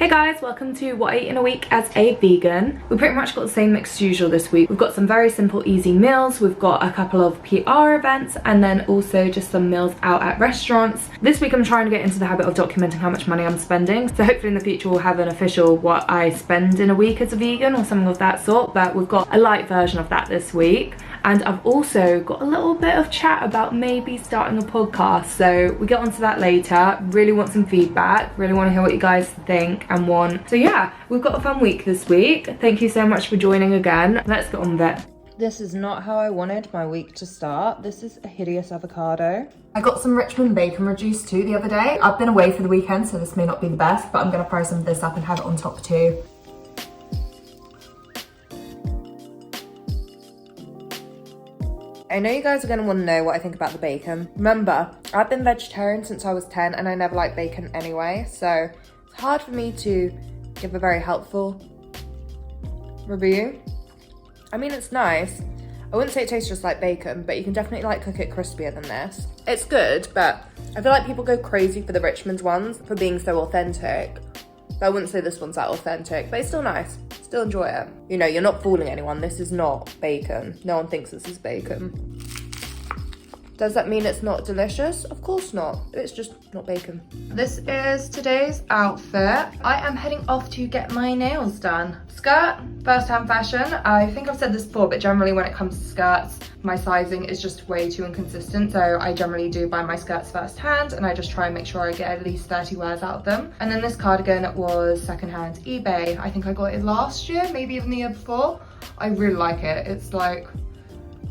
Hey guys, welcome to what I eat in a week as a vegan. We pretty much got the same mix as usual this week. We've got some very simple, easy meals. We've got a couple of PR events and then also just some meals out at restaurants. This week I'm trying to get into the habit of documenting how much money I'm spending. So hopefully in the future we'll have an official what I spend in a week as a vegan or something of that sort. But we've got a light version of that this week. And I've also got a little bit of chat about maybe starting a podcast. So we get onto that later. Really want some feedback. Really want to hear what you guys think and want. So yeah, we've got a fun week this week. Thank you so much for joining again. Let's get on with it. This is not how I wanted my week to start. This is a hideous avocado. I got some Richmond bacon reduced too the other day. I've been away for the weekend, so this may not be the best, but I'm gonna fry some of this up and have it on top too. I know you guys are going to want to know what I think about the bacon. Remember, I've been vegetarian since I was 10 and I never liked bacon anyway, so it's hard for me to give a very helpful review. I mean, it's nice. I wouldn't say it tastes just like bacon, but you can definitely like cook it crispier than this. It's good, but I feel like people go crazy for the Richmond ones for being so authentic. But I wouldn't say this one's that authentic, but it's still nice. Still enjoy it. You know, you're not fooling anyone. This is not bacon. No one thinks this is bacon. Does that mean it's not delicious? Of course not. It's just not bacon. This is today's outfit. I am heading off to get my nails done. Skirt, first-hand fashion. I think I've said this before, but generally when it comes to skirts, my sizing is just way too inconsistent. So I generally do buy my skirts first-hand and I just try and make sure I get at least 30 wears out of them. And then this cardigan was second-hand eBay. I think I got it last year, maybe even the year before. I really like it. It's like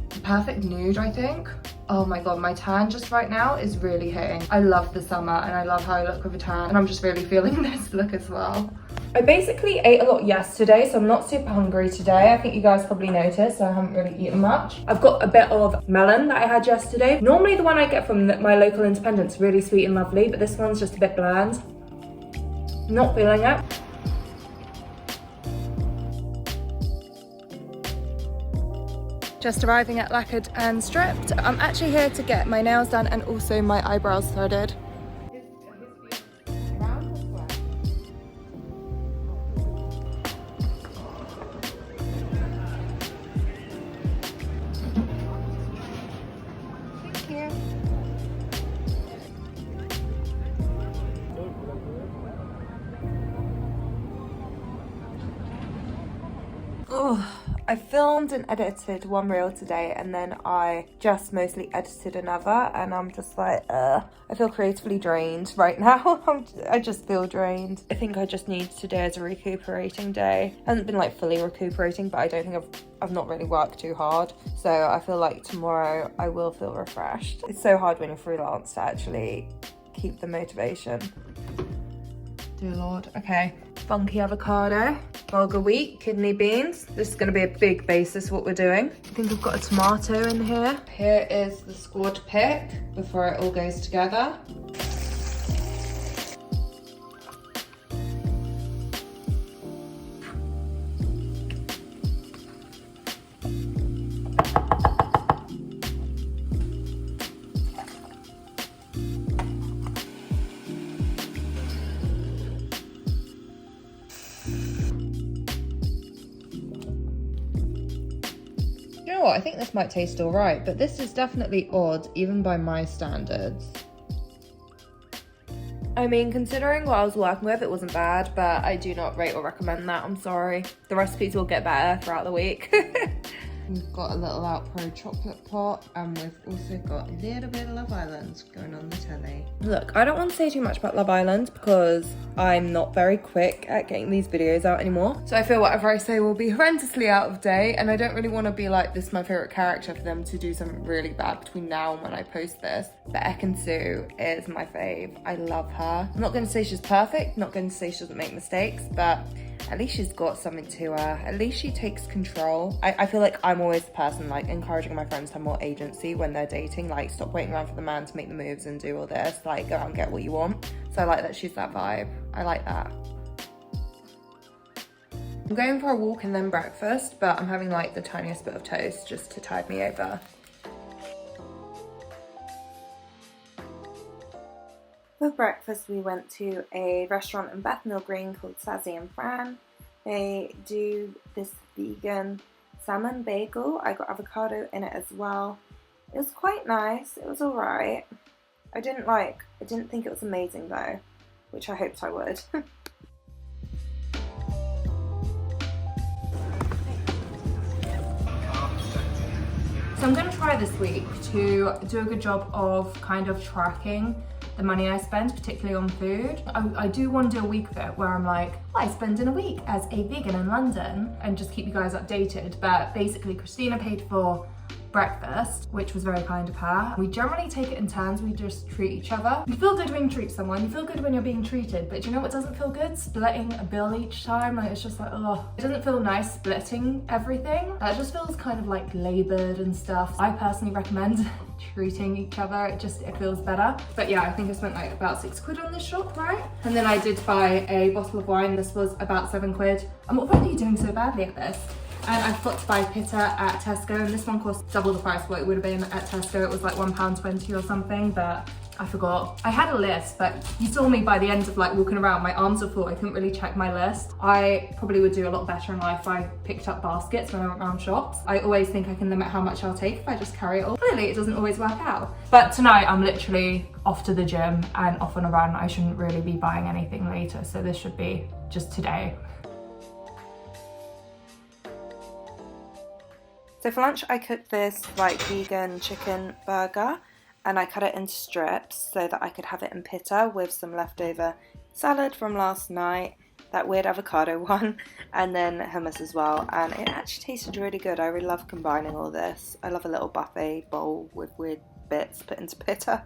the perfect nude, I think. Oh my god, my tan just right now is really hitting. I love the summer and I love how I look with a tan, and I'm just really feeling this look as well. I basically ate a lot yesterday, so I'm not super hungry today. I think you guys probably noticed I haven't really eaten much. I've got a bit of melon that I had yesterday. Normally the one I get from my local independent's really sweet and lovely, but this one's just a bit bland. Not feeling it. Just arriving at Lacquered and Stripped. I'm actually here to get my nails done and also my eyebrows threaded. Thank you. Oh. I filmed and edited one reel today and then I just mostly edited another, and I'm just like, I feel creatively drained right now. I just feel drained. I think I just need today as a recuperating day. I haven't been like fully recuperating, but I don't think I've not really worked too hard. So I feel like tomorrow I will feel refreshed. It's so hard when you're freelance to actually keep the motivation. Dear Lord. Okay. Funky avocado, bulgur wheat, kidney beans. This is going to be a big basis what we're doing. I think I've got a tomato in here. Here is the squad pick before it all goes together. I think this might taste all right, but this is definitely odd, even by my standards. I mean, considering what I was working with, it wasn't bad, but I do not rate or recommend that. I'm sorry. The recipes will get better throughout the week. We've got a little Outpro chocolate pot, and we've also got a little bit of Love Island going on the telly. Look, I don't want to say too much about Love Island because I'm not very quick at getting these videos out anymore. So I feel whatever I say will be horrendously out of date, and I don't really want to be like, this is my favourite character, for them to do something really bad between now and when I post this. But Ekin-Su is my fave. I love her. I'm not going to say she's perfect, not going to say she doesn't make mistakes, but at least she's got something to her. At least she takes control. I feel like I'm always the person like encouraging my friends to have more agency when they're dating. Like, stop waiting around for the man to make the moves and do all this. Like, go out and get what you want. So I like that she's that vibe. I like that. I'm going for a walk and then breakfast, but I'm having like the tiniest bit of toast just to tide me over. For breakfast we went to a restaurant in Bethnal Green called Sazzy and Fran. They do this vegan salmon bagel. I got avocado in it as well. It was quite nice, it was alright. I didn't think it was amazing though, which I hoped I would. So I'm going to try this week to do a good job of kind of tracking the money I spend, particularly on food. I do want to do a week of it where I'm like, what I spend in a week as a vegan in London, and just keep you guys updated. But basically Christina paid for breakfast, which was very kind of her. We generally take it in turns, we just treat each other. You feel good when you treat someone, you feel good when you're being treated, but do you know what doesn't feel good? Splitting a bill each time. Like, it's just like, oh, it doesn't feel nice splitting everything. That just feels kind of like labored and stuff. I personally recommend treating each other, it feels better. But yeah, I think I spent like about £6 on this shop, right? And then I did buy a bottle of wine. This was about £7. I'm already doing so badly at this. And I forgot to buy pitta at Tesco, and this one cost double the price of what it would have been at Tesco. It was like £1.20 or something, but I forgot. I had a list, but you saw me by the end of like walking around, my arms were full. I couldn't really check my list. I probably would do a lot better in life if I picked up baskets when I went around shops. I always think I can limit how much I'll take if I just carry it all. Clearly it doesn't always work out. But tonight I'm literally off to the gym and off on a run. I shouldn't really be buying anything later, so this should be just today. So for lunch I cooked this like vegan chicken burger, and I cut it into strips so that I could have it in pitta with some leftover salad from last night, that weird avocado one, and then hummus as well. And it actually tasted really good. I really love combining all this. I love a little buffet bowl with weird bits put into pitta.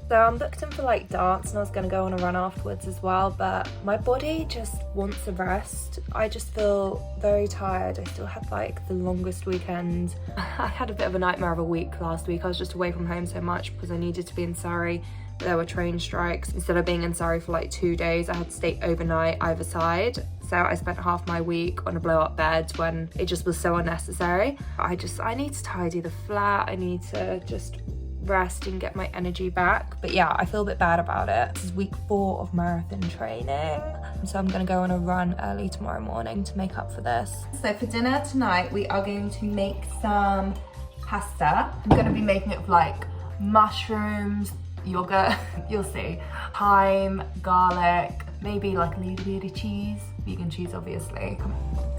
So I'm booked in for like dance, and I was going to go on a run afterwards as well, but my body just wants a rest. I just feel very tired. I still had like the longest weekend. I had a bit of a nightmare of a week last week. I was just away from home so much because I needed to be in Surrey, but there were train strikes. Instead of being in Surrey for like 2 days, I had to stay overnight either side. So I spent half my week on a blow up bed when it just was so unnecessary. I need to tidy the flat. I need to just rest and get my energy back. But yeah, I feel a bit bad about it. This is week 4 of marathon training, so I'm gonna go on a run early tomorrow morning to make up for this. So for dinner tonight we are going to make some pasta. I'm gonna be making it with like mushrooms, yogurt, you'll see, thyme, garlic, maybe like a little bit of cheese, vegan cheese obviously. Come on.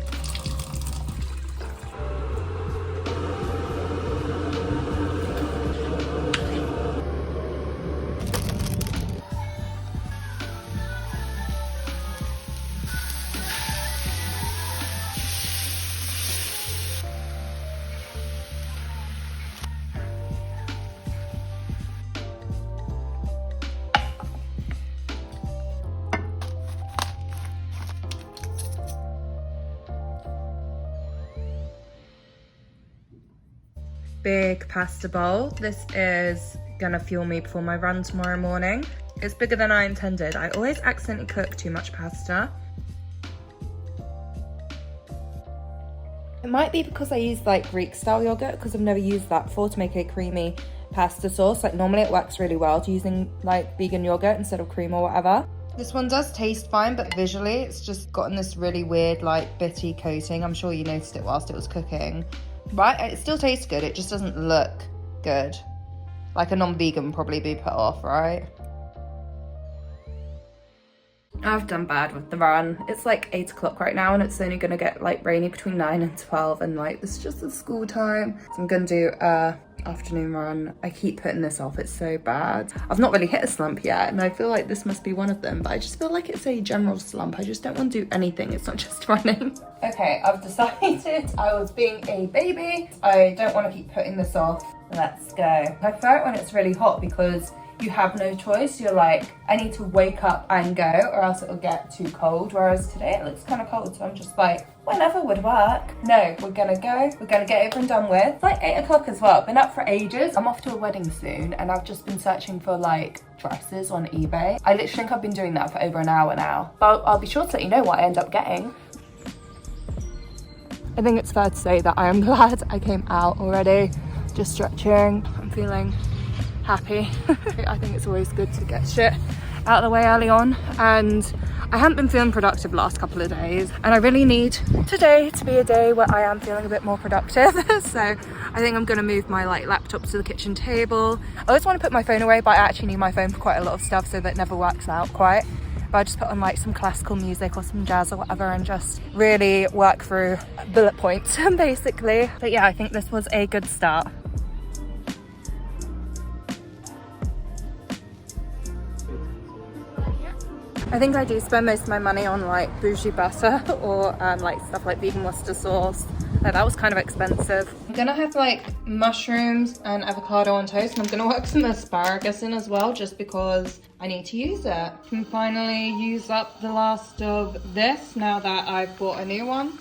Big pasta bowl. This is gonna fuel me before my run tomorrow morning. It's bigger than I intended. I always accidentally cook too much pasta. It might be because I use like Greek style yogurt, because I've never used that before to make a creamy pasta sauce. Like normally it works really well to using like vegan yogurt instead of cream or whatever. This one does taste fine, but visually it's just gotten this really weird like bitty coating. I'm sure you noticed it whilst it was cooking. Right, it still tastes good, it just doesn't look good. Like a non-vegan would probably be put off, right? I've done bad with the run. It's like 8 o'clock right now, and it's only gonna get like rainy between 9 and 12, and like it's just the school time. So I'm gonna do a afternoon run. I keep putting this off, it's so bad. I've not really hit a slump yet, and I feel like this must be one of them, but I just feel like it's a general slump. I just don't want to do anything, it's not just running. Okay, I've decided I was being a baby. I don't want to keep putting this off. Let's go. I prefer it when it's really hot because you have no choice. You're like, I need to wake up and go or else it'll get too cold. Whereas today it looks kind of cold, so I'm just like, whenever would work. No, we're gonna go. We're gonna get it over and done with. It's like 8 o'clock as well. Been up for ages. I'm off to a wedding soon, and I've just been searching for like dresses on eBay. I literally think I've been doing that for over an hour now. But I'll be sure to let you know what I end up getting. I think it's fair to say that I am glad I came out already. Just stretching. I'm feeling happy. I think it's always good to get shit out of the way early on, and I haven't been feeling productive the last couple of days, and I really need today to be a day where I am feeling a bit more productive. So I think I'm gonna move my laptop to the kitchen table. I always want to put my phone away, but I actually need my phone for quite a lot of stuff, so that never works out quite. But I just put on some classical music or some jazz or whatever and just really work through bullet points basically. But yeah, I think this was a good start. I think I do spend most of my money on bougie butter or stuff like vegan Worcester sauce. That was kind of expensive. I'm gonna have mushrooms and avocado on toast, and I'm gonna work some asparagus in as well, just because I need to use it. Can finally use up the last of this now that I've bought a new one.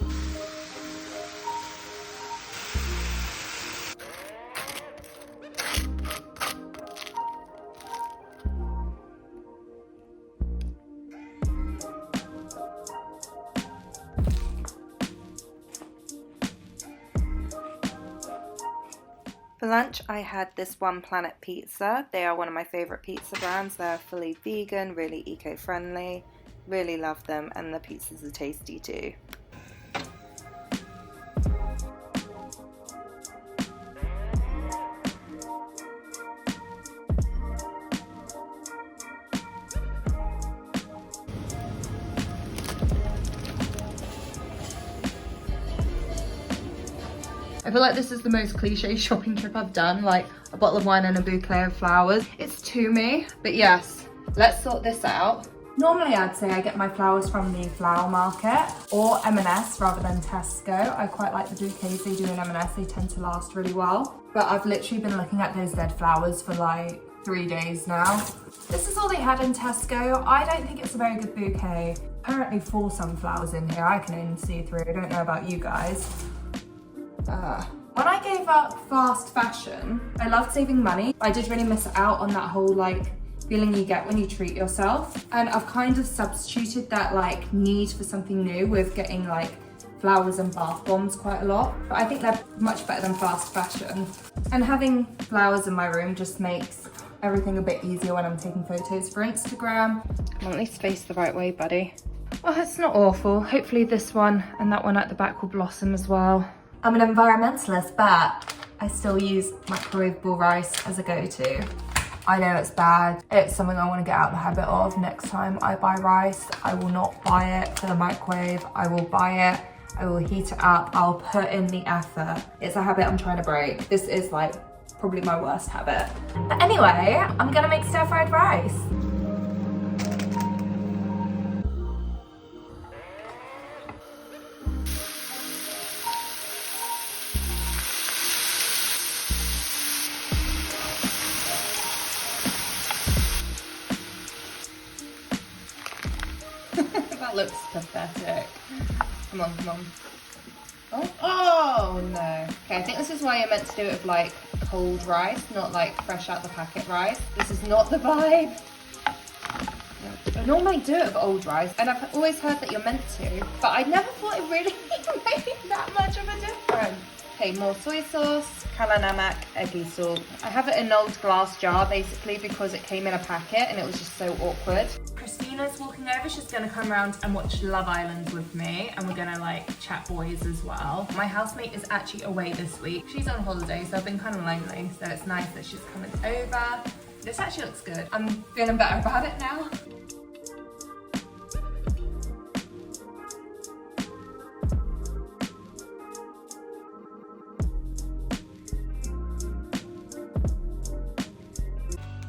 For lunch, I had this One Planet pizza. They are one of my favorite pizza brands. They're fully vegan, really eco-friendly. Really love them, and the pizzas are tasty too. I feel like this is the most cliche shopping trip I've done, a bottle of wine and a bouquet of flowers. It's to me, but yes, let's sort this out. Normally I'd say I get my flowers from the flower market or M&S rather than Tesco. I quite like the bouquets they do in M&S, they tend to last really well. But I've literally been looking at those dead flowers for 3 days now. This is all they had in Tesco. I don't think it's a very good bouquet. Apparently 4 sunflowers in here, I can only see 3. I don't know about you guys. When I gave up fast fashion, I loved saving money. I did really miss out on that whole feeling you get when you treat yourself. And I've kind of substituted that need for something new with getting flowers and bath bombs quite a lot. But I think they're much better than fast fashion. And having flowers in my room just makes everything a bit easier when I'm taking photos for Instagram. Come on, at least face the right way, buddy. Well, it's not awful. Hopefully this one and that one at the back will blossom as well. I'm an environmentalist, but I still use microwavable rice as a go-to. I know it's bad. It's something I want to get out of the habit of. Next time I buy rice, I will not buy it for the microwave. I will buy it, I will heat it up, I'll put in the effort. It's a habit I'm trying to break. This is probably my worst habit. But anyway, I'm gonna make stir-fried rice. That looks pathetic. Come on, come on. Oh no. Okay, I think this is why you're meant to do it with cold rice, not fresh out the packet rice. This is not the vibe. I normally do it with old rice, and I've always heard that you're meant to, but I never thought it really made that much of a difference. Okay, more soy sauce, kala namak, eggy salt. I have it in an old glass jar basically because it came in a packet and it was just so awkward. Christina's walking over, she's gonna come around and watch Love Island with me, and we're gonna chat boys as well. My housemate is actually away this week. She's on holiday, so I've been kind of lonely, so it's nice that she's coming over. This actually looks good. I'm feeling better about it now.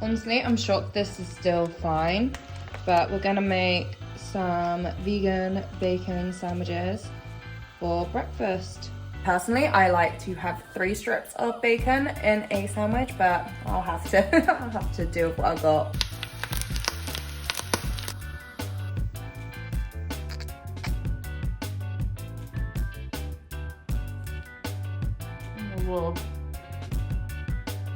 Honestly, I'm shocked this is still fine, but we're gonna make some vegan bacon sandwiches for breakfast. Personally, I like to have 3 strips of bacon in a sandwich, but I'll have to, I'll have to do with what I got. Whoa.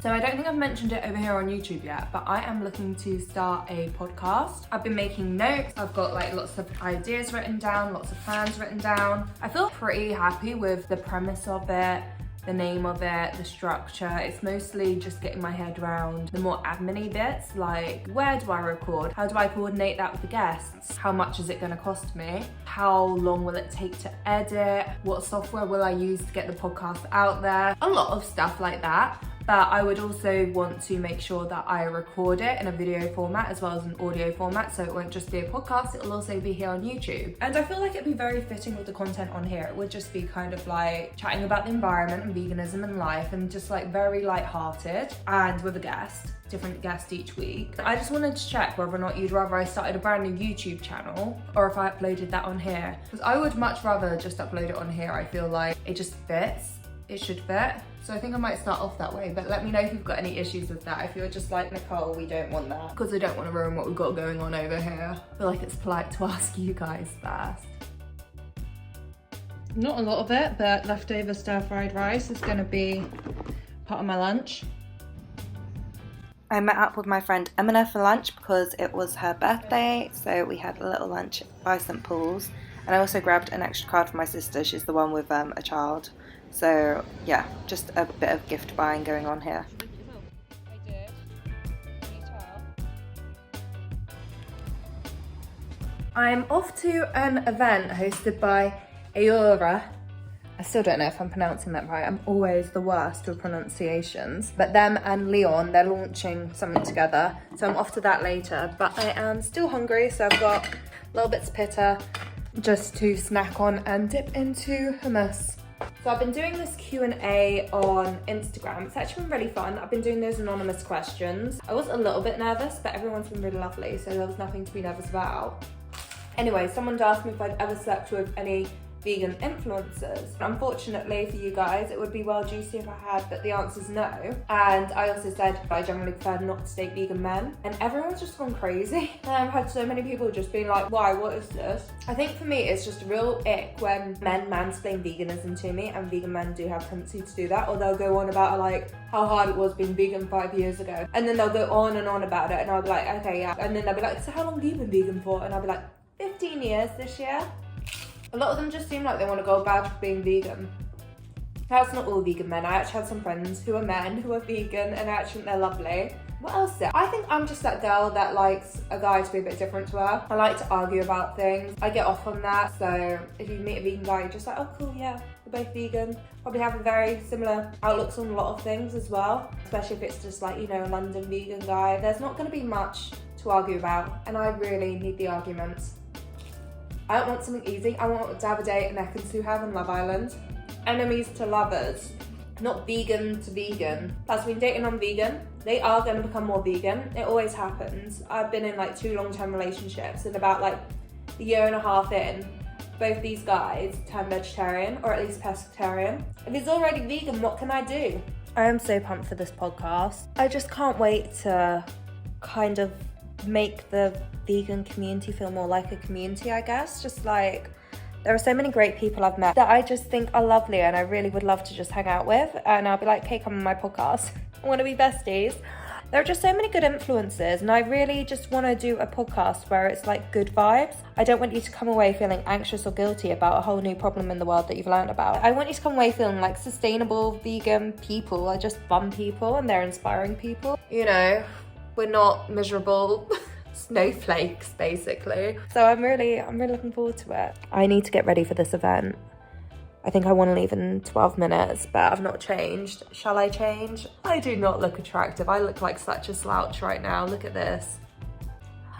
So I don't think I've mentioned it over here on YouTube yet, but I am looking to start a podcast. I've been making notes. I've got like lots of ideas written down, lots of plans written down. I feel pretty happy with the premise of it, the name of it, the structure. It's mostly just getting my head around the more admin-y bits, like where do I record? How do I coordinate that with the guests? How much is it gonna cost me? How long will it take to edit? What software will I use to get the podcast out there? A lot of stuff like that. But I would also want to make sure that I record it in a video format as well as an audio format, so it won't just be a podcast, it'll also be here on YouTube. And I feel like it'd be very fitting with the content on here. It would just be kind of like chatting about the environment and veganism and life, and just like very light-hearted and with a guest, different guest each week. I just wanted to check whether or not you'd rather I started a brand new YouTube channel or if I uploaded that on here. Because I would much rather just upload it on here. I feel like it just fits. It should fit. So I think I might start off that way, but let me know if you've got any issues with that. If you're just like, Nicole, we don't want that, because I don't want to ruin what we've got going on over here. I feel like it's polite to ask you guys first. Not a lot of it, but leftover stir-fried rice is gonna be part of my lunch. I met up with my friend Emina for lunch because it was her birthday, so we had a little lunch by St Paul's. And I also grabbed an extra card for my sister. She's the one with a child. So yeah, just a bit of gift buying going on here. I'm off to an event hosted by Aura. I still don't know if I'm pronouncing that right. I'm always the worst with pronunciations. But them and Leon, they're launching something together. So I'm off to that later. But I am still hungry, so I've got little bits of pita just to snack on and dip into hummus. So I've been doing this Q&A on Instagram. It's actually been really fun. I've been doing those anonymous questions. I was a little bit nervous, but everyone's been really lovely, so there was nothing to be nervous about. Anyway, someone asked me if I'd ever slept with any vegan influencers. Unfortunately for you guys, it would be well juicy if I had, but the answer's no. And I also said I generally prefer not to date vegan men, and everyone's just gone crazy. And I've had so many people just being like, why, what is this? I think for me it's just a real ick when men mansplain veganism to me, and vegan men do have a tendency to do that, or they'll go on about like how hard it was being vegan 5 years ago, and then they'll go on and on about it, and I'll be like, okay, yeah, and then they'll be like, so how long have you been vegan for? And I'll be like, 15 years this year. A lot of them just seem like they want to go bad for being vegan. That's not all vegan men. I actually have some friends who are men who are vegan, and I actually think they're lovely. What else is it? I think I'm just that girl that likes a guy to be a bit different to her. I like to argue about things. I get off on that. So if you meet a vegan guy, you're just like, oh cool, yeah, we're both vegan. Probably have a very similar outlooks on a lot of things as well. Especially if it's just like, you know, a London vegan guy. There's not going to be much to argue about, and I really need the arguments. I don't want something easy. I want Davide and Ekansu have on Love Island. Enemies to lovers, not vegan to vegan. Plus, when dating on vegan, they are going to become more vegan. It always happens. I've been in like 2 long-term relationships, and about like a year and a half in, both these guys turned vegetarian, or at least pescatarian. If he's already vegan, what can I do? I am so pumped for this podcast. I just can't wait to kind of make the vegan community feel more like a community, I guess. Just like, there are so many great people I've met that I just think are lovely, and I really would love to just hang out with, and I'll be like, hey, come on my podcast. I want to be besties. There are just so many good influences, and I really just want to do a podcast where it's like good vibes. I don't want you to come away feeling anxious or guilty about a whole new problem in the world that you've learned about. I want you to come away feeling like sustainable vegan people are just fun people, and they're inspiring people. You know, we're not miserable snowflakes, basically. So I'm really looking forward to it. I need to get ready for this event. I think I want to leave in 12 minutes, but I've not changed. Shall I change? I do not look attractive. I look like such a slouch right now. Look at this.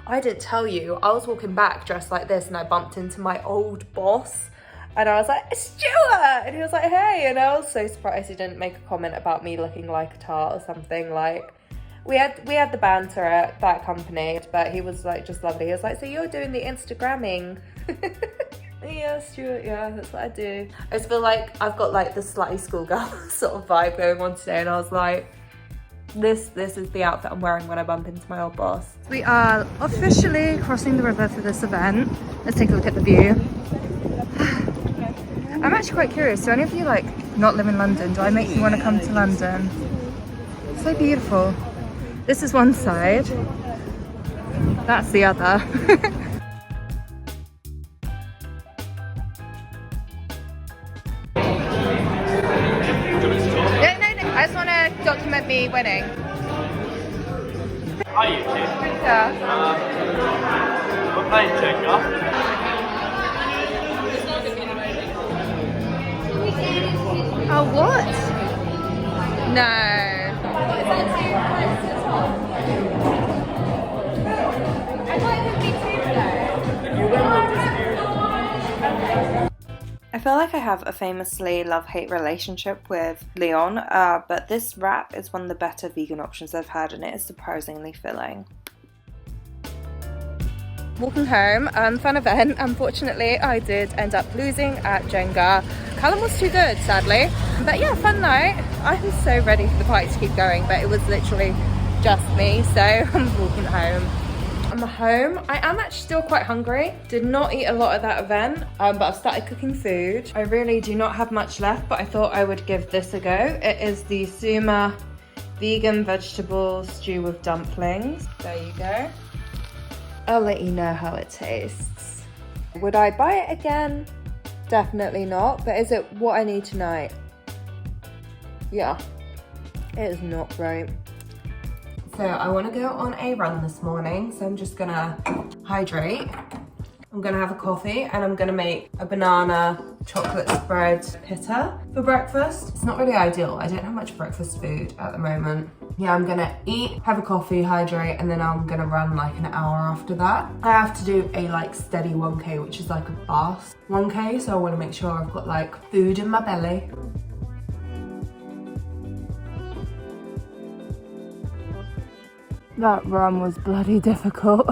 I didn't tell you, I was walking back dressed like this, and I bumped into my old boss, and I was like, Stuart! And he was like, hey, and I was so surprised he didn't make a comment about me looking like a tart or something. Like, we had the banter at that company, but he was like just lovely. He was like, so you're doing the Instagramming? Yeah, Stuart, yeah, that's what I do. I just feel like I've got like the slutty schoolgirl sort of vibe going on today, and I was like, this is the outfit I'm wearing when I bump into my old boss. We are officially crossing the river for this event. Let's take a look at the view. I'm actually quite curious, do any of you like not live in London? Do I make you want to come to London? So beautiful. This is one side. That's the other. No, I just want to document me winning. Hi, you two. Yeah. We're playing Jenga. Oh, what? No. I feel like I have a famously love-hate relationship with Leon, but this wrap is one of the better vegan options I've had, and it is surprisingly filling. Walking home, fun event. Unfortunately, I did end up losing at Jenga. Callum was too good, sadly. But yeah, fun night. I'm so ready for the party to keep going, but it was literally just me, so I'm walking home. I'm home. I am actually still quite hungry. Did not eat a lot at that event, but I've started cooking food. I really do not have much left, but I thought I would give this a go. It is the Suma vegan vegetable stew with dumplings. There you go. I'll let you know how it tastes. Would I buy it again? Definitely not, but is it what I need tonight? Yeah, it is not great. So I want to go on a run this morning, so I'm just gonna hydrate. I'm gonna have a coffee and I'm gonna make a banana chocolate spread pita for breakfast. It's not really ideal. I don't have much breakfast food at the moment. Yeah, I'm gonna eat, have a coffee, hydrate, and then I'm gonna run like an hour after that. I have to do a like steady 1K, which is like a fast 1K, so I want to make sure I've got like food in my belly. That run was bloody difficult.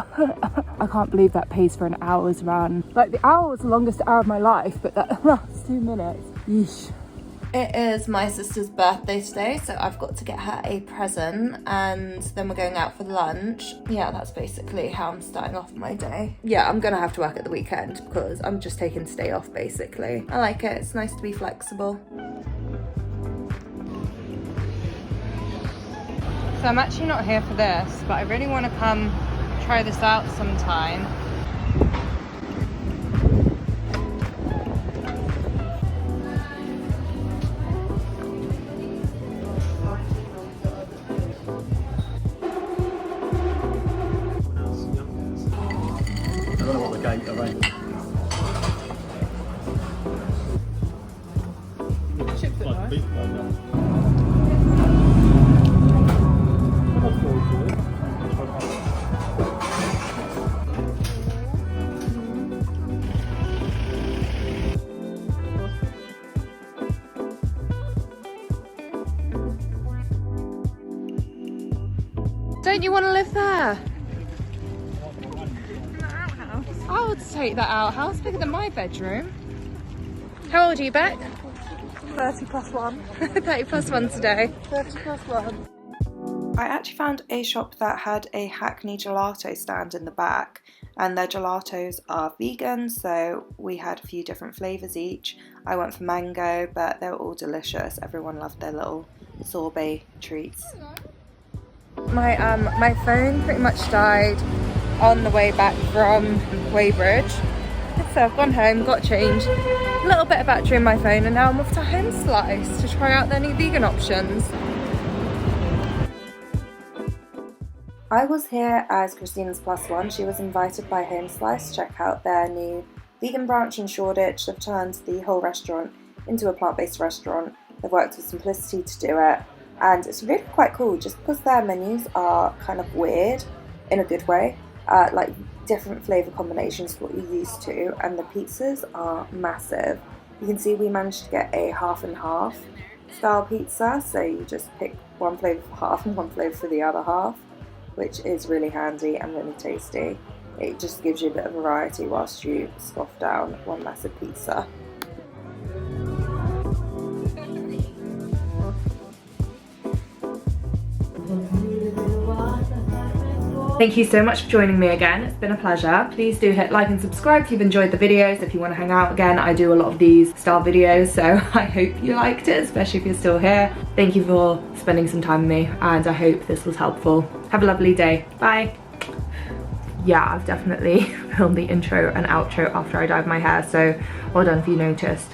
I can't believe that pace for an hour's run. Like, the hour was the longest hour of my life, but that last 2 minutes, yeesh. It is my sister's birthday today, so I've got to get her a present, and then we're going out for lunch. Yeah, that's basically how I'm starting off my day. Yeah, I'm gonna have to work at the weekend because I'm just taking today off, basically. I like it, it's nice to be flexible. So I'm actually not here for this, but I really want to come try this out sometime. I don't know what the gate are, right? Chips are nice. Don't you want to live there? I would take that outhouse, bigger than my bedroom. How old are you, Beck? 30 plus 1. 30 plus 1 today. 30 plus 1. I actually found a shop that had a Hackney gelato stand in the back, and their gelatos are vegan, so we had a few different flavours each. I went for mango, but they were all delicious. Everyone loved their little sorbet treats. My phone pretty much died on the way back from Weybridge. So I've gone home, got changed, a little bit of battery in my phone, and now I'm off to Home Slice to try out their new vegan options. I was here as Christina's plus one. She was invited by Home Slice to check out their new vegan branch in Shoreditch. They've turned the whole restaurant into a plant-based restaurant. They've worked with simplicity to do it, and it's really quite cool just because their menus are kind of weird in a good way, like different flavour combinations to what you're used to, and the pizzas are massive. You can see we managed to get a half and half style pizza, so you just pick one flavour for half and one flavour for the other half, which is really handy and really tasty. It just gives you a bit of variety whilst you scoff down one massive pizza. Thank you so much for joining me again. It's been a pleasure. Please do hit like and subscribe if you've enjoyed the videos. If you want to hang out again, I do a lot of these style videos, so I hope you liked it, especially if you're still here. Thank you for spending some time with me, and I hope this was helpful. Have a lovely day. Bye. Yeah, I've definitely filmed the intro and outro after I dyed my hair, so well done if you noticed.